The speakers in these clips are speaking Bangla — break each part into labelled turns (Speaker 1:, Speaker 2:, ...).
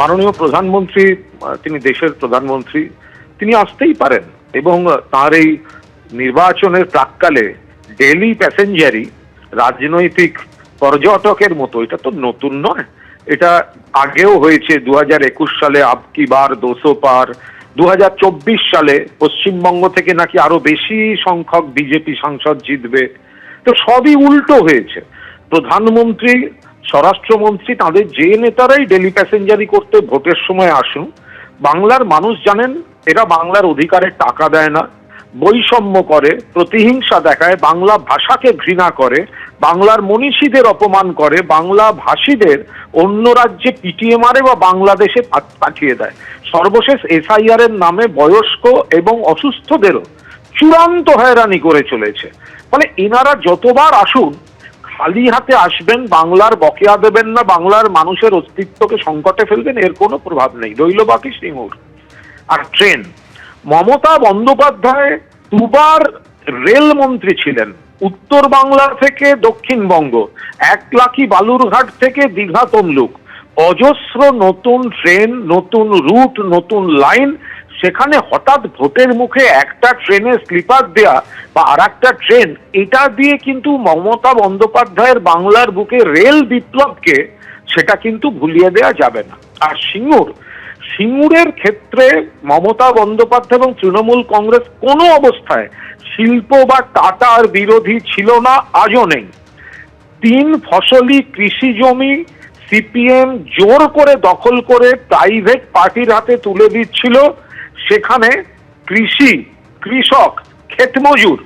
Speaker 1: মাননীয় প্রধানমন্ত্রী, তিনি দেশের প্রধানমন্ত্রী, তিনি আসতেই পারেন এবং তার এই নির্বাচনের প্রাক্কালে ডেলি প্যাসেঞ্জারি রাজনৈতিক পর্যটকের মতো, এটা তো নতুন নয়। এটা আগেও হয়েছে 2021 সালে আবকি বার 200 পার, 2024 সালে পশ্চিমবঙ্গ থেকে নাকি আরো বেশি সংখ্যক বিজেপি সাংসদ জিতবে। তো সবই উল্টো হয়েছে। প্রধানমন্ত্রী, স্বরাষ্ট্রমন্ত্রী, তাদের যে নেতারাই ডেলি প্যাসেঞ্জারি করতে ভোটের সময় আসুন, বাংলার মানুষ জানেন এরা বাংলার অধিকারের টাকা দেয় না, বৈষম্য করে, প্রতিহিংসা দেখায়, বাংলা ভাষাকে ঘৃণা করে, বাংলার মনীষীদের অপমান করে, বাংলা ভাষীদের অন্য রাজ্যে পিটিয়ে মারে বা বাংলাদেশে পাঠিয়ে দেয়। সর্বশেষ এসআইআর এর নামে বয়স্ক এবং অসুস্থদেরও চূড়ান্ত হয়রানি করে চলেছে। ফলে এনারা যতবার আসুন খালি হাতে আসবেন, বাংলার বকেয়া দেবেন না, বাংলার মানুষের অস্তিত্বকে সংকটে ফেলবেন, এর কোনো প্রভাব নেই। রইল বাকি সিঙ্গুর আর ট্রেন। মমতা বন্দ্যোপাধ্যায় দুবার রেলমন্ত্রী ছিলেন, উত্তর বাংলা থেকে দক্ষিণবঙ্গ, 1 লাখি বালুরঘাট থেকে দীঘা তমলুক, অজস্র নতুন ট্রেন, নতুন রুট, নতুন লাইন। সেখানে হঠাৎ ভোটের মুখে একটা ট্রেনে স্লিপার দেয়া বা আর একটা ট্রেন, এটা দিয়ে কিন্তু মমতা বন্দ্যোপাধ্যায়ের বাংলার বুকে রেল বিপ্লবকে সেটা কিন্তু ভুলিয়ে দেওয়া যাবে না। আর সিঙ্গুরের ক্ষেত্রে মমতা বন্দ্যোপাধ্যায় এবং তৃণমূল কংগ্রেস কোনো অবস্থায় শিল্প বা টাটার বিরোধী ছিল না, আজও নেই। 3 ফসলি কৃষি জমি সিপিএম জোর করে দখল করে প্রাইভেট পার্টির হাতে তুলে দিচ্ছিল। সেখানে কৃষক, ক্ষেতমজুর,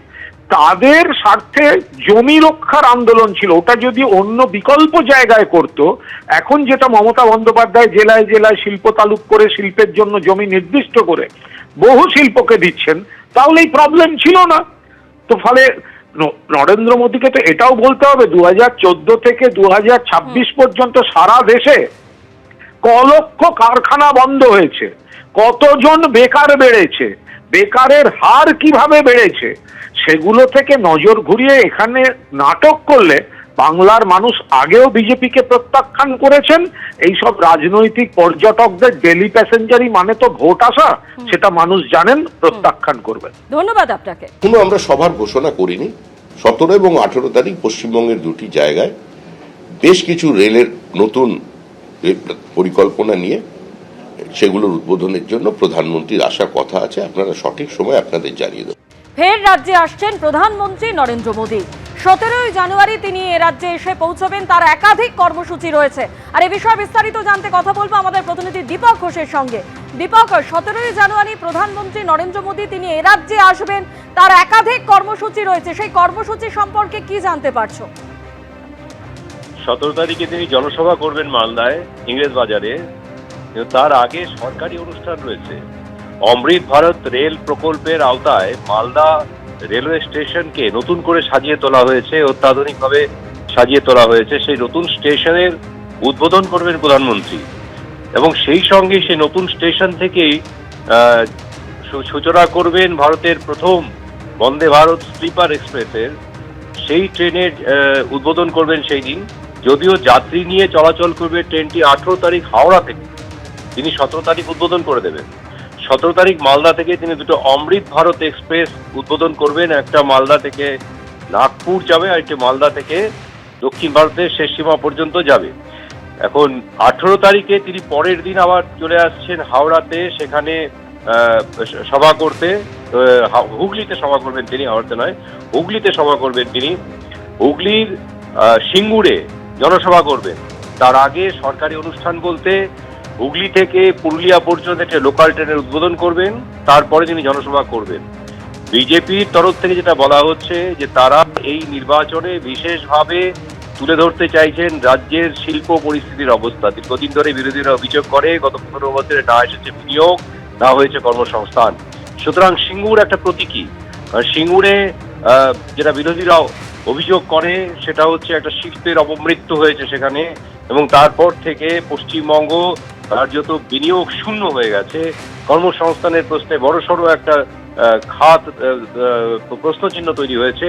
Speaker 1: তাদের স্বার্থে জমি রক্ষার আন্দোলন ছিল। ওটা যদি অন্য বিকল্প জায়গায় করত, এখন যেটা মমতা বন্দ্যোপাধ্যায় জেলায় জেলায় শিল্প তালুক করে শিল্পের জন্য জমি নির্দিষ্ট করে বহু শিল্পকে দিচ্ছেন, তাহলে এই প্রবলেম ছিল না। তো ফলে নরেন্দ্র মোদীকে তো এটাও বলতে হবে 2014 থেকে 2026 পর্যন্ত সারা দেশে ক লক্ষ কারখানা বন্ধ হয়েছে, কতজন বেকার বেড়েছে, বেকারের হার কিভাবে বেড়েছে, সেগুলো থেকে নজর ঘুরিয়ে এখানে নাটক করলে বাংলার মানুষ আগেও বিজেপিকে প্রত্যাখ্যান করেছেন। এইসব রাজনৈতিক পর্যটকদের ডেলি প্যাসেঞ্জারি মানে তো ভোট আসা, সেটা মানুষ জানেন, প্রত্যাখ্যান করবেন।
Speaker 2: ধন্যবাদ আপনাকে।
Speaker 3: কোনো আমরা সভার ঘোষণা করিনি। 17 এবং 18 তারিখ পশ্চিমবঙ্গের 2টি জায়গায় বেশ কিছু রেলের নতুন পরিকল্পনা নিয়ে সেগুলোর উদ্বোধনের জন্য প্রধানমন্ত্রীর আসার কথা আছে। আপনারা সঠিক সময় আপনাদের জানিয়ে দেবেন।
Speaker 2: ফের রাজ্যে আসছেন প্রধানমন্ত্রী নরেন্দ্র মোদী। 17 জানুয়ারি তিনি এ রাজ্যে এসে পৌঁছবেন, তার একাধিক কর্মসূচি রয়েছে। আর এ বিষয়ে বিস্তারিত জানতে কথা বলবো আমাদের প্রতিনিধি দীপক ঘোষের সঙ্গে। দীপক, 17 জানুয়ারি প্রধানমন্ত্রী নরেন্দ্র মোদী তিনি এ রাজ্যে আসবেন, তার একাধিক কর্মসূচি রয়েছে, সেই কর্মসূচি সম্পর্কে কি জানতে পারছো?
Speaker 4: 17 তারিখে তিনি জনসভা করবেন মালদায়, ইংরেজ বাজারে। তার আগে সরকারি অনুষ্ঠান রয়েছে। অমৃত ভারত রেল প্রকল্পের আওতায় মালদা রেলওয়ে স্টেশনকে নতুন করে সাজিয়ে তোলা হয়েছে, অত্যাধুনিকভাবে সাজিয়ে তোলা হয়েছে। সেই নতুন স্টেশনের উদ্বোধন করবেন প্রধানমন্ত্রী এবং সেই সঙ্গে সেই নতুন স্টেশন থেকেই সূচনা করবেন ভারতের প্রথম বন্দে ভারত স্লিপার এক্সপ্রেসের। সেই ট্রেনের উদ্বোধন করবেন সেই দিন। যদিও যাত্রী নিয়ে চলাচল করবে ট্রেনটি 18 তারিখ হাওড়া থেকে, তিনি 17 তারিখ উদ্বোধন করে দেবেন। 17 তারিখ মালদা থেকে তিনি দুটো অমৃত ভারত এক্সপ্রেস উদ্বোধন করবেন। একটা মালদা থেকে নাগপুর যাবে আর একটি মালদা থেকে দক্ষিণ ভারতের শেষ সীমা পর্যন্ত যাবে। এখন 18 তারিখে তিনি পরের দিন আবার চলে আসছেন হাওড়াতে, সেখানে সভা করতে। হুগলিতে সভা করবেন তিনি, হাওড়াতে নয়, হুগলিতে সভা করবেন তিনি। হুগলির সিঙ্গুরে জনসভা করবেন। তার আগে সরকারি অনুষ্ঠান বলতে হুগলি থেকে পুরুলিয়া পর্যন্ত একটা লোকাল ট্রেনের উদ্বোধন করবেন, তারপরে তিনি জনসভা করবেন। বিজেপির তরফ থেকে যেটা বলা হচ্ছে যে তারা এই নির্বাচনে বিশেষভাবে তুলে ধরতে চাইছেন রাজ্যের শিল্প পরিস্থিতির অবস্থা। দীর্ঘদিন ধরে বিরোধীরা অভিযোগ করে গত 15 বছরে না এসেছে বিনিয়োগ, না হয়েছে কর্মসংস্থান। সুতরাং সিঙ্গুর একটা প্রতীকী। সিঙ্গুরে যেটা বিরোধীরা অভিযোগ করে সেটা হচ্ছে একটা শিল্পের অপমৃত্যু হয়েছে সেখানে, এবং তারপর থেকে পশ্চিমবঙ্গ কার্যত বিনিয়োগ শূন্য হয়ে গেছে। কর্মসংস্থানের প্রশ্নে বড়সড় একটা খাত প্রশ্নচিহ্ন তৈরি হয়েছে।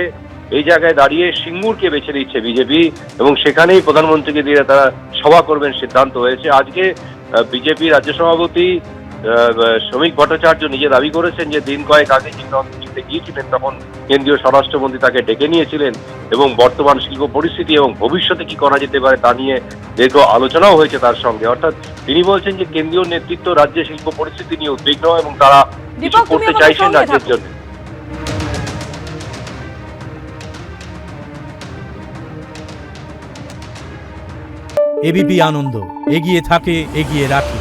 Speaker 4: এই জায়গায় দাঁড়িয়ে সিঙ্গুরকে বেছে নিচ্ছে বিজেপি এবং সেখানেই প্রধানমন্ত্রীকে দিয়ে তারা সভা করবেন সিদ্ধান্ত হয়েছে। আজকে বিজেপি রাজ্য সভাপতি শ্রমিক ভট্টাচার্য নিজে দাবি করেছেন যে দিন কয়েক আগে চিন্তে গিয়েছিলেন, তখন কেন্দ্রীয় স্বরাষ্ট্রমন্ত্রী তাকে ডেকে নিয়েছিলেন এবং বর্তমান শিল্প পরিস্থিতি এবং ভবিষ্যতে কি করা যেতে পারে তা নিয়ে দীর্ঘ আলোচনাও হয়েছে তার সঙ্গে। অর্থাৎ তিনি বলছেন যে কেন্দ্রীয় নেতৃত্ব রাজ্যের শিল্প পরিস্থিতি নিয়ে উদ্বিগ্ন এবং তারা কিছু করতে চাইছেন রাজ্যের জন্য।
Speaker 5: এবিপি আনন্দ, এগিয়ে থাকে, এগিয়ে রাখে।